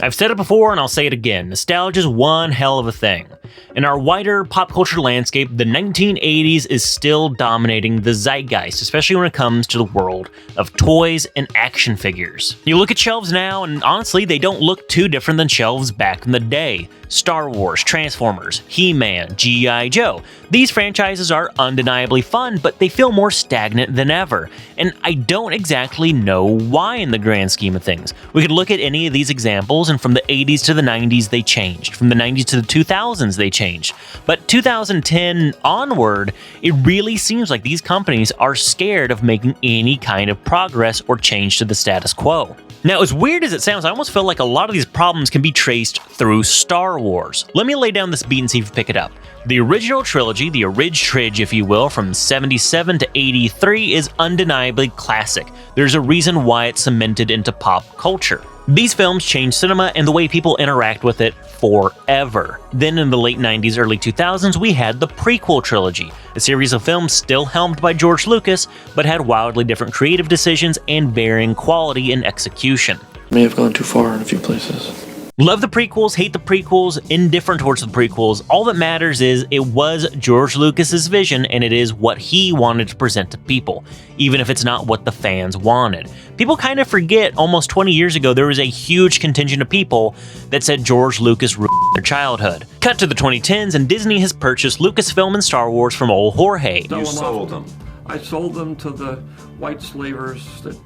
I've said it before and I'll say it again, nostalgia is one hell of a thing. In our wider pop culture landscape, the 1980s is still dominating the zeitgeist, especially when it comes to the world of toys and action figures. You look at shelves now and honestly, they don't look too different than shelves back in the day. Star Wars, Transformers, He-Man, G.I. Joe. These franchises are undeniably fun, but they feel more stagnant than ever. And I don't exactly know why in the grand scheme of things. We could look at any of these examples, and from the 80s to the 90s, they changed. From the 90s to the 2000s, they changed. But 2010 onward, it really seems like these companies are scared of making any kind of progress or change to the status quo. Now, as weird as it sounds, I almost feel like a lot of these problems can be traced through Star Wars. Let me lay down this beat and see if you pick it up. The original trilogy, the Tridge, if you will, from 77 to 83 is undeniably classic. There's a reason why it's cemented into pop culture. These films changed cinema and the way people interact with it forever. Then in the late 90s, early 2000s, we had the prequel trilogy, a series of films still helmed by George Lucas, but had wildly different creative decisions and varying quality and execution. May have gone too far in a few places. Love the prequels, hate the prequels, indifferent towards the prequels. All that matters is it was George Lucas's vision and it is what he wanted to present to people, even if it's not what the fans wanted. People kind of forget almost 20 years ago there was a huge contingent of people that said George Lucas ruined their childhood. Cut to the 2010s and Disney has purchased Lucasfilm and Star Wars from old Jorge. You sold them. I sold them to the white slavers that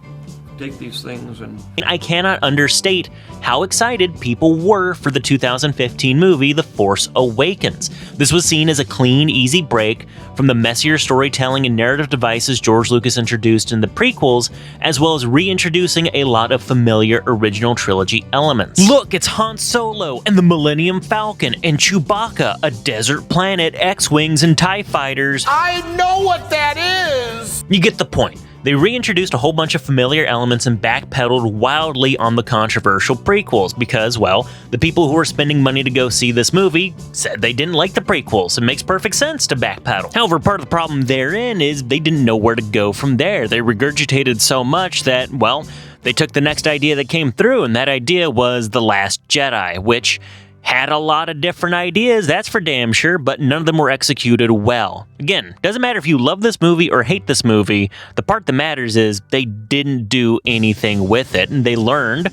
take these things and I cannot understate how excited people were for the 2015 movie The Force Awakens. This was seen as a clean, easy break from the messier storytelling and narrative devices George Lucas introduced in the prequels, as well as reintroducing a lot of familiar original trilogy elements. Look, it's Han Solo and the Millennium Falcon and Chewbacca, a desert planet, X-Wings and TIE fighters. I know what that is! You get the point. They reintroduced a whole bunch of familiar elements and backpedaled wildly on the controversial prequels because, well, the people who were spending money to go see this movie said they didn't like the prequels. It makes perfect sense to backpedal. However, part of the problem therein is they didn't know where to go from there. They regurgitated so much that, well, they took the next idea that came through, and that idea was The Last Jedi, which had a lot of different ideas, that's for damn sure, but none of them were executed well. Again, doesn't matter if you love this movie or hate this movie, the part that matters is they didn't do anything with it, and they learned,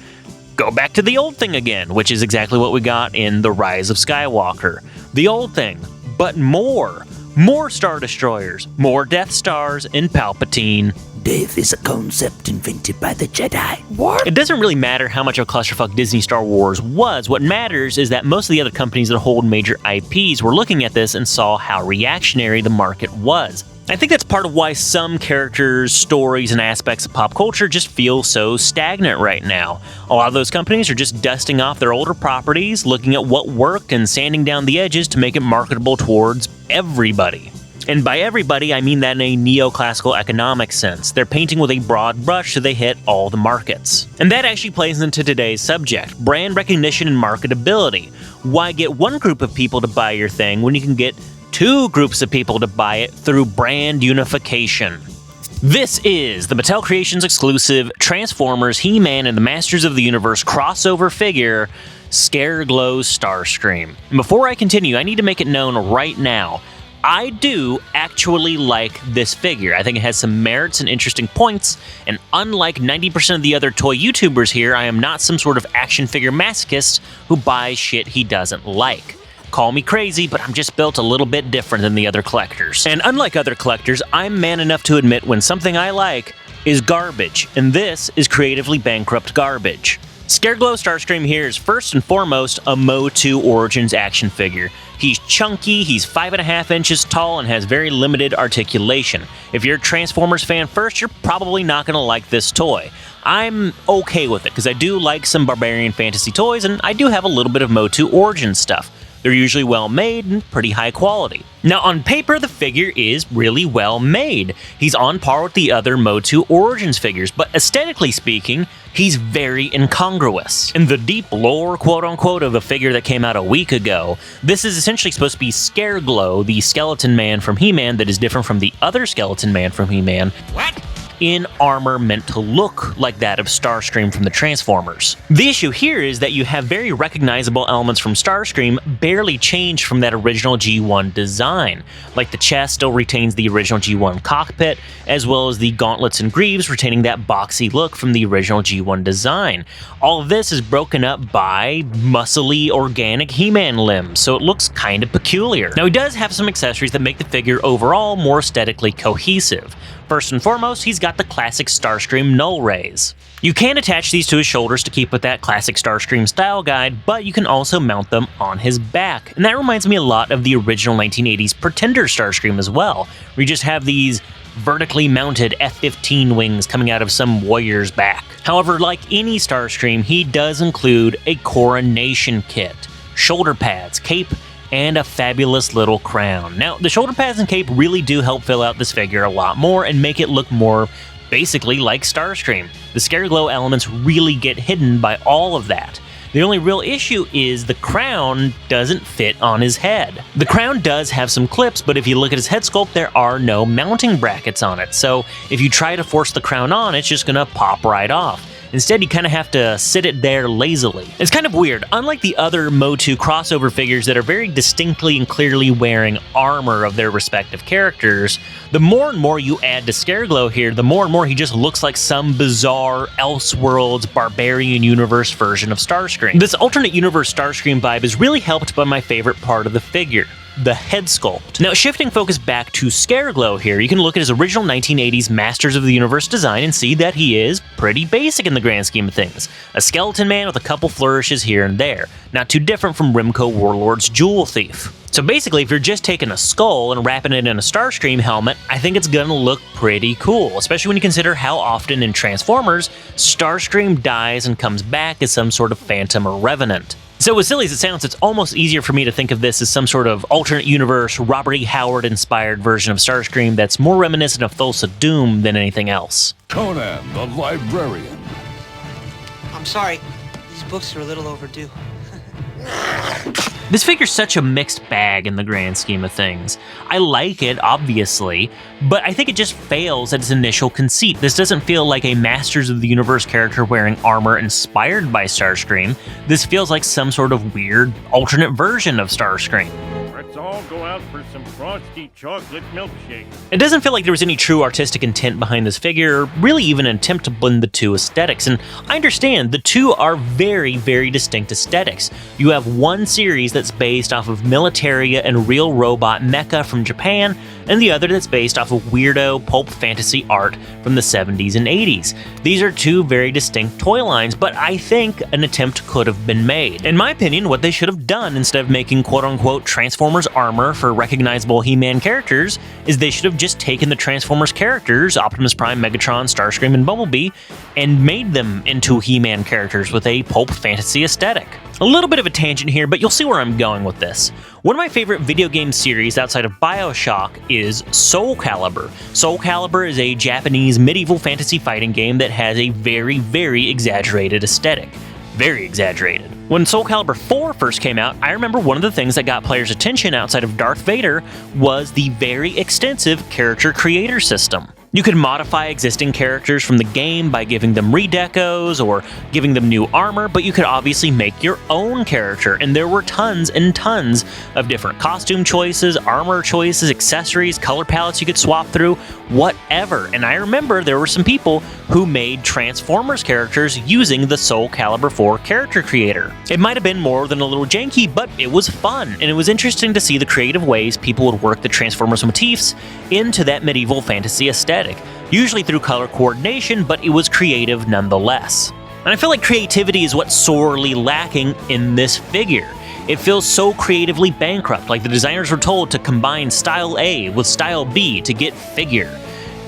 go back to the old thing again, which is exactly what we got in The Rise of Skywalker. The old thing, but more. More Star Destroyers, more Death Stars, and Palpatine. Death is a concept invented by the Jedi. What? It doesn't really matter how much of a clusterfuck Disney Star Wars was. What matters is that most of the other companies that hold major IPs were looking at this and saw how reactionary the market was. I think that's part of why some characters, stories, and aspects of pop culture just feel so stagnant right now. A lot of those companies are just dusting off their older properties, looking at what worked, and sanding down the edges to make it marketable towards everybody. And by everybody, I mean that in a neoclassical economic sense. They're painting with a broad brush so they hit all the markets. And that actually plays into today's subject, brand recognition and marketability. Why get one group of people to buy your thing when you can get two groups of people to buy it through brand unification? This is the Mattel Creations exclusive Transformers, He-Man, and the Masters of the Universe crossover figure, Scareglow Starscream. And before I continue, I need to make it known right now, I do actually like this figure. I think it has some merits and interesting points, and unlike 90% of the other toy YouTubers here, I am not some sort of action figure masochist who buys shit he doesn't like. Call me crazy, but I'm just built a little bit different than the other collectors. And unlike other collectors, I'm man enough to admit when something I like is garbage, and this is creatively bankrupt garbage. Scareglow Starscream here is first and foremost a MOTU Origins action figure. He's chunky, he's 5.5 inches tall, and has very limited articulation. If you're a Transformers fan first, you're probably not going to like this toy. I'm okay with it, because I do like some barbarian fantasy toys, and I do have a little bit of MOTU Origins stuff. They're usually well made and pretty high quality. Now on paper, the figure is really well made. He's on par with the other MOTU Origins figures, but aesthetically speaking, he's very incongruous. In the deep lore, quote-unquote, of the figure that came out a week ago, this is essentially supposed to be Scareglow, the skeleton man from He-Man that is different from the other skeleton man from He-Man. What? in armor meant to look like that of Starscream from the Transformers. The issue here is that you have very recognizable elements from Starscream barely changed from that original G1 design, like the chest still retains the original G1 cockpit, as well as the gauntlets and greaves retaining that boxy look from the original G1 design. All of this is broken up by muscly, organic He-Man limbs, so it looks kind of peculiar. Now, he does have some accessories that make the figure overall more aesthetically cohesive. First and foremost, he's got the classic Starscream null rays. You can attach these to his shoulders to keep with that classic Starscream style guide, but you can also mount them on his back. And that reminds me a lot of the original 1980s Pretender Starscream as well, where you just have these vertically mounted F-15 wings coming out of some warrior's back. However, like any Starscream, he does include a coronation kit, shoulder pads, cape, and a fabulous little crown. Now, the shoulder pads and cape really do help fill out this figure a lot more and make it look more basically like Starscream. The Scary Glow elements really get hidden by all of that. The only real issue is the crown doesn't fit on his head. The crown does have some clips, but if you look at his head sculpt, there are no mounting brackets on it. So if you try to force the crown on, it's just gonna pop right off. Instead, you kind of have to sit it there lazily. It's kind of weird. Unlike the other MOTU crossover figures that are very distinctly and clearly wearing armor of their respective characters, the more and more you add to Scareglow here, the more and more he just looks like some bizarre Elseworlds barbarian universe version of Starscream. This alternate universe Starscream vibe is really helped by my favorite part of the figure, the head sculpt. Now, shifting focus back to Scareglow here, you can look at his original 1980s Masters of the Universe design and see that he is pretty basic in the grand scheme of things. A skeleton man with a couple flourishes here and there, not too different from Rimco Warlord's Jewel Thief. So basically, if you're just taking a skull and wrapping it in a Starscream helmet, I think it's gonna look pretty cool, especially when you consider how often in Transformers, Starscream dies and comes back as some sort of phantom or revenant. So as silly as it sounds, it's almost easier for me to think of this as some sort of alternate universe, Robert E. Howard-inspired version of Starscream that's more reminiscent of Thulsa Doom than anything else. Conan, the librarian. I'm sorry, these books are a little overdue. This figure's such a mixed bag in the grand scheme of things. I like it, obviously, but I think it just fails at its initial conceit. This doesn't feel like a Masters of the Universe character wearing armor inspired by Starscream. This feels like some sort of weird alternate version of Starscream. Let's all go out for some frosty chocolate milkshake. It doesn't feel like there was any true artistic intent behind this figure, or really even an attempt to blend the two aesthetics, and I understand the two are very, very distinct aesthetics. You have one series that's based off of Militaria and Real Robot Mecha from Japan, and the other that's based off of weirdo pulp fantasy art from the 70s and 80s. These are two very distinct toy lines, but I think an attempt could have been made. In my opinion, what they should have done instead of making quote-unquote Transformers armor for recognizable He-Man characters is they should have just taken the Transformers characters, Optimus Prime, Megatron, Starscream, and Bumblebee, and made them into He-Man characters with a pulp fantasy aesthetic. A little bit of a tangent here, but you'll see where I'm going with this. One of my favorite video game series outside of BioShock is Soul Calibur. Soul Calibur is a Japanese medieval fantasy fighting game that has a very, very exaggerated aesthetic. Very exaggerated. When Soul Calibur 4 first came out, I remember one of the things that got players' attention outside of Darth Vader was the very extensive character creator system. You could modify existing characters from the game by giving them redecos or giving them new armor, but you could obviously make your own character, and there were tons and tons of different costume choices, armor choices, accessories, color palettes you could swap through, whatever. And I remember there were some people who made Transformers characters using the Soul Calibur 4 character creator. It might have been more than a little janky, but it was fun, and it was interesting to see the creative ways people would work the Transformers motifs into that medieval fantasy aesthetic. Usually through color coordination, but it was creative nonetheless. And I feel like creativity is what's sorely lacking in this figure. It feels so creatively bankrupt, like the designers were told to combine Style A with Style B to get figure.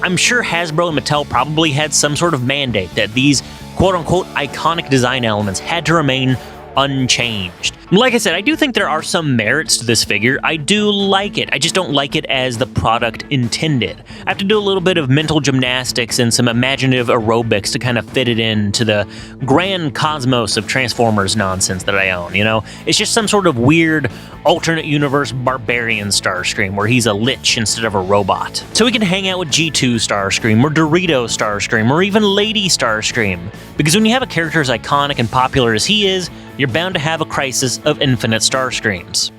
I'm sure Hasbro and Mattel probably had some sort of mandate that these quote-unquote iconic design elements had to remain unchanged. Like I said, I do think there are some merits to this figure. I do like it. I just don't like it as the product intended. I have to do a little bit of mental gymnastics and some imaginative aerobics to kind of fit it into the grand cosmos of Transformers nonsense that I own, you know? It's just some sort of weird alternate universe barbarian Starscream where he's a lich instead of a robot. So we can hang out with G2 Starscream or Dorito Starscream or even Lady Starscream. Because when you have a character as iconic and popular as he is, you're bound to have a crisis of infinite Starscreams.